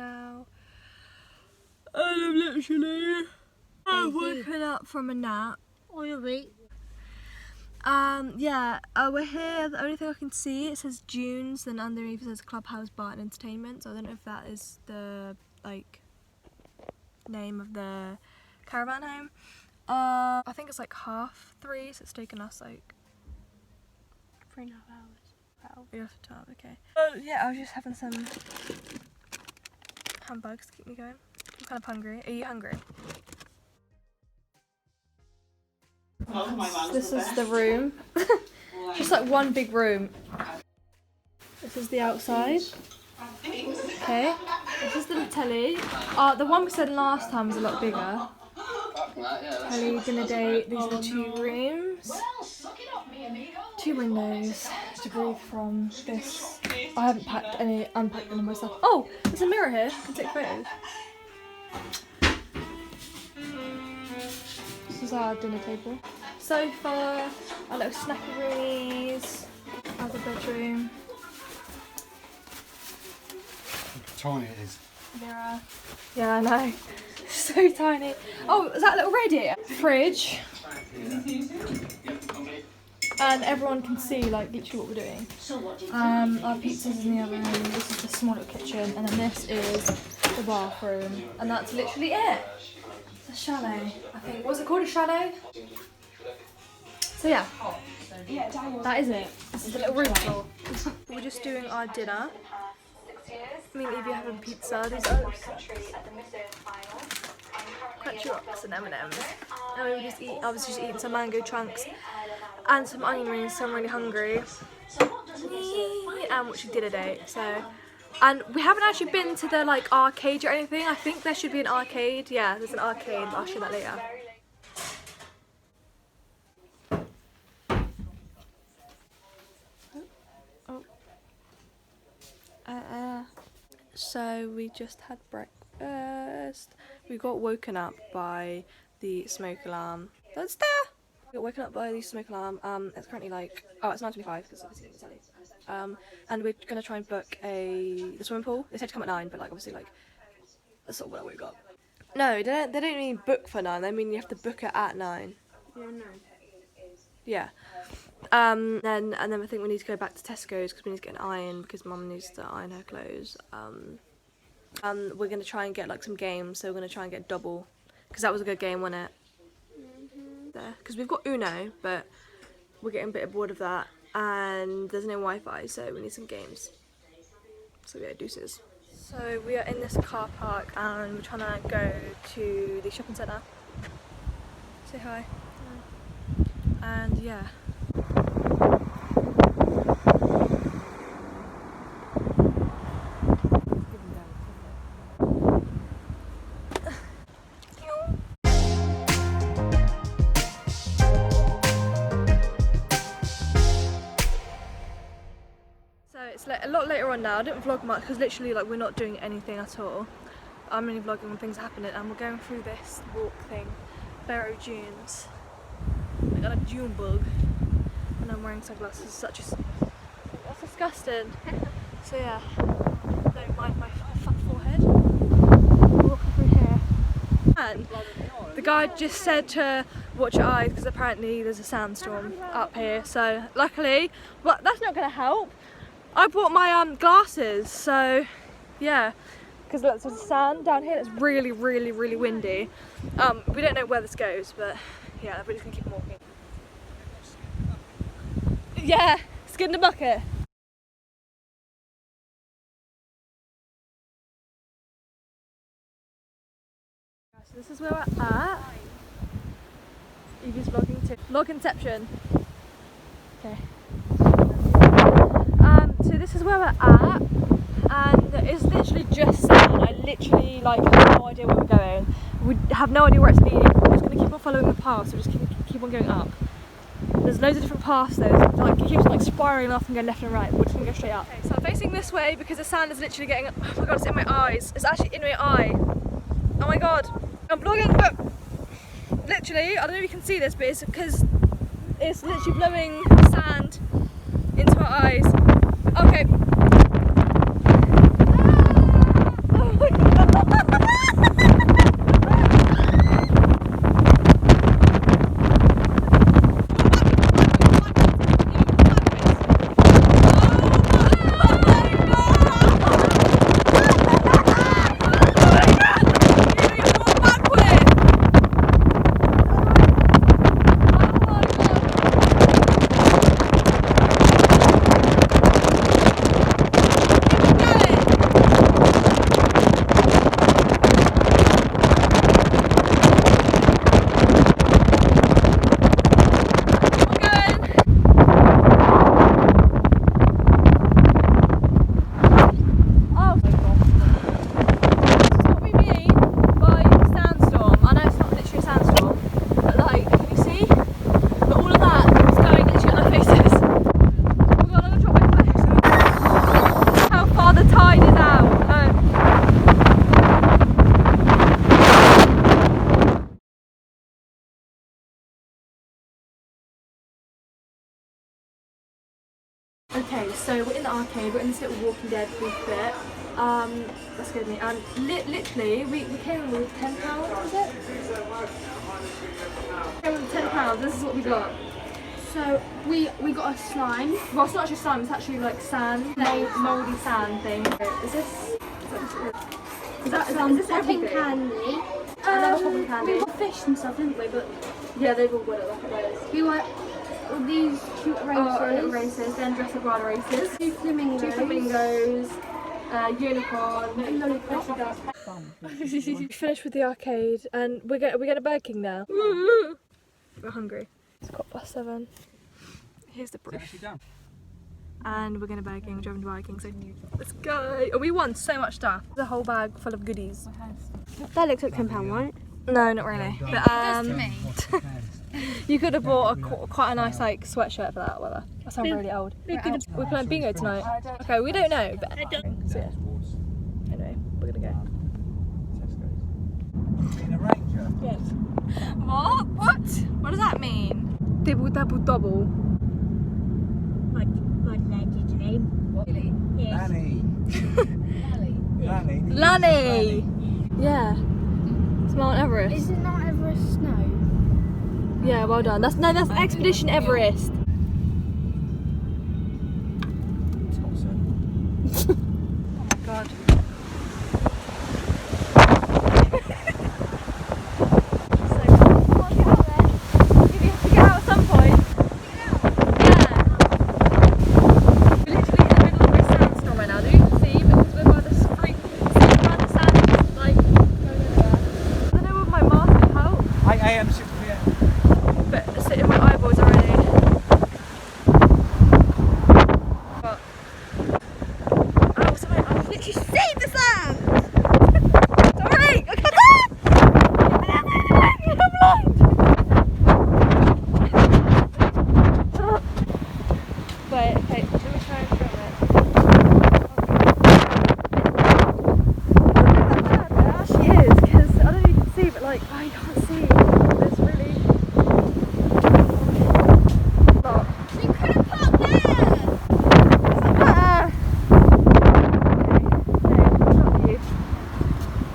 now. And I'm literally woken up from a nap. Oh, you're right. Yeah, we're here. The only thing I can see, it says Dunes, then underneath it says Clubhouse Bar and Entertainment. So I don't know if that is the name of the caravan home. I think it's like 3:30, so it's taken us like 3.5 hours. Wow. Yeah, okay. Yeah, I was just having some hamburgers to keep me going. I'm kind of hungry. Are you hungry? This is the room. Just like one big room. This is the outside. Okay. This is the telly. The one we said last time was a lot bigger. Telly, dinner date. These are the 2 rooms. 2 windows to breathe from. This. I haven't unpacked any of my stuff. Oh, there's a mirror here. I can take photos. This is our dinner table. Sofa, our little snackeroonies, other bedroom. Look how tiny it is. Mirror. Yeah, I know. So tiny. Oh, is that little radio? Fridge. And everyone can see like literally what we're doing. Our pizza's in the oven. This is the small little kitchen, and then this is the bathroom, and that's literally it. It's a chalet, I think. What's it called? A chalet? So yeah, that is it. This is the little room tour. We're just doing our dinner. Me and Evie having pizza. These are Crunchy Rocks and M&M's. And we just I was just eating some mango chunks and some onion rings, so I'm really hungry. And watching dinner date, so. And we haven't actually been to the like arcade or anything. I think there should be an arcade. Yeah, there's an arcade, but I'll show that later. So we just had breakfast. We got woken up by the smoke alarm. That's there! We got woken up by the smoke alarm. It's currently like, it's 9:25 because obviously it's early. And we're gonna try and book the swimming pool. They said to come at 9, but like obviously like that's sort of when I woke up. No, they don't mean book for 9. They mean you have to book it at 9. Yeah, no. Yeah. And then I think we need to go back to Tesco's because we need to get an iron because Mum needs to iron her clothes. We're gonna try and get like some games, so we're gonna try and get double because that was a good game, wasn't it? There, because we've got Uno, but we're getting a bit bored of that, and there's no Wi-Fi, so we need some games. So yeah, deuces. So we are in this car park and we're trying to go to the shopping centre. Say hi. And yeah. So it's like a lot later on now. I didn't vlog much because literally like we're not doing anything at all. I'm only vlogging when things are happening, and we're going through this walk thing, Barrow Dunes. I got a dune bug, and I'm wearing sunglasses. That's disgusting. So yeah, don't mind my fat forehead. Walking through here, and the guide just said to watch your eyes because apparently there's a sandstorm up here. So luckily, but that's not going to help. I brought my glasses, so yeah, because look, there's sand down here. It's really, really, really windy. We don't know where this goes, but yeah, we're just gonna keep walking. Yeah, skin the bucket. So this is where we're at. Evie's vlogging too. Vlog-inception. Okay. So this is where we're at, and it's literally just sand. I literally like have no idea where we're going. We have no idea where it's leading. We're just gonna keep on following the path, so just keep on going up. There's loads of different paths though, so like it keeps like spiraling off and going left and right. We're just gonna go straight up. Okay, so I'm facing this way because the sand is literally getting, oh my god, it's in my eyes. It's actually in my eye. Oh my god. I'm vlogging, but literally, I don't know if you can see this, but it's because it's literally blowing sand into our eyes. Okay. Ah! Oh my god. Okay, so we're in the arcade, we're in this little Walking Dead booth bit. That's good me. And literally, we came in with £10, was it? We came in with £10, this is what we got. So we got a slime. Well, it's not actually slime, it's actually like sand, mouldy sand thing. Is this? Is this popping everything? candy. Popping candy. We got fish and stuff, didn't we? But Yeah, they've all got it like those. we got all these cute Little races. races, then Jurassic World races. Two flamingos. Two flamingos, unicorn, And lollipop. We finished with the arcade and we're going to Burger King now. We're hungry. It's 7:15. Here's the brief. And we're going to Burger King, driving to Burger King, so let's go. And we won so much stuff. There's a whole bag full of goodies. That looks like £10, right? No, not really. But you could have bought quite a nice like sweatshirt for that. Whatever. I sound really old. We're playing bingo tonight. Okay, we don't know, but so yeah. Anyway, we're gonna go. Yes. What? What? What does that mean? Dibble double double. My lady's name. What? Yes. Lanny. Lanny. Yeah. It's Mount Everest. Isn't Mount Everest snow? Yeah, well done. That's Expedition Everest. Oh my god.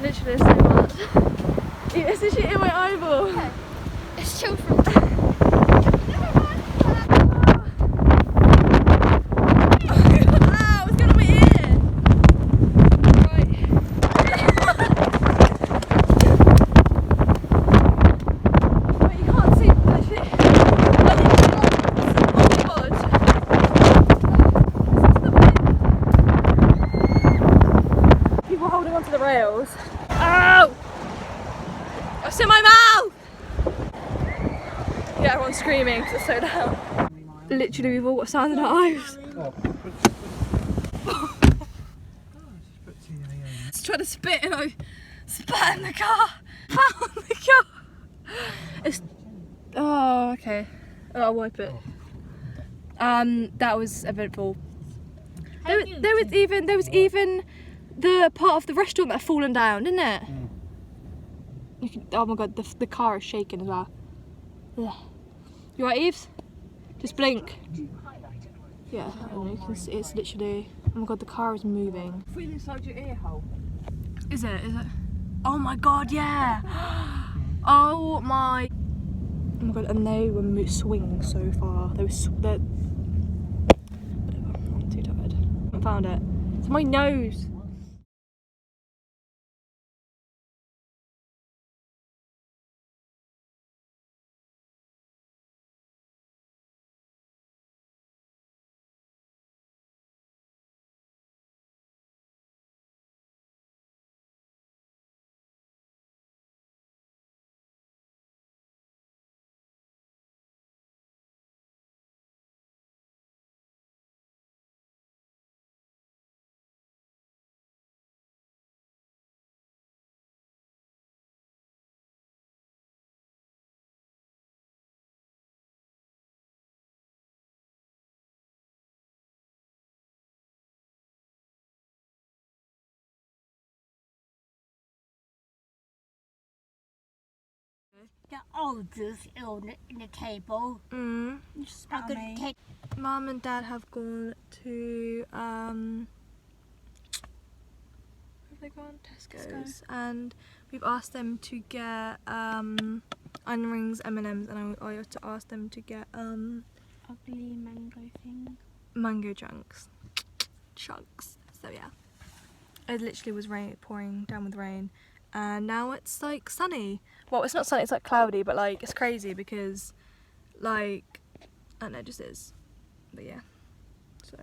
Literally so much. It's literally in my eyeball. Okay. It's chill from onto the rails. Ow! It's in my mouth! Yeah, everyone's screaming because it's so loud. Literally, we've all got sand in our eyes. Just trying to spit and I spat in the car. Spat on the car. It's. Oh, okay. Oh, I'll wipe it. That was eventful. There was even the part of the restaurant that had fallen down, didn't it? You can, oh my god, the car is shaking as well. Ugh. You right, Eves? Just blink. Yeah, I don't know, you can see it's literally. Oh my god, the car is moving. Feel inside your ear hole. Is it? Is it? Oh my god, yeah. Oh my. Oh my god, and they were swinging so far. They were. Whatever. I'm too tired. I haven't found it. It's my nose. the oranges on the table. Mm. I'm going to take Mum and Dad have gone to where have they gone? Tesco's, and we've asked them to get onion rings, M&Ms, and I have to ask them to get ugly mango thing. mango chunks. So yeah, it literally was pouring down with rain, and now it's like sunny. Well, it's not sunny, it's like cloudy, but like it's crazy because like I don't know, it just is. But yeah, so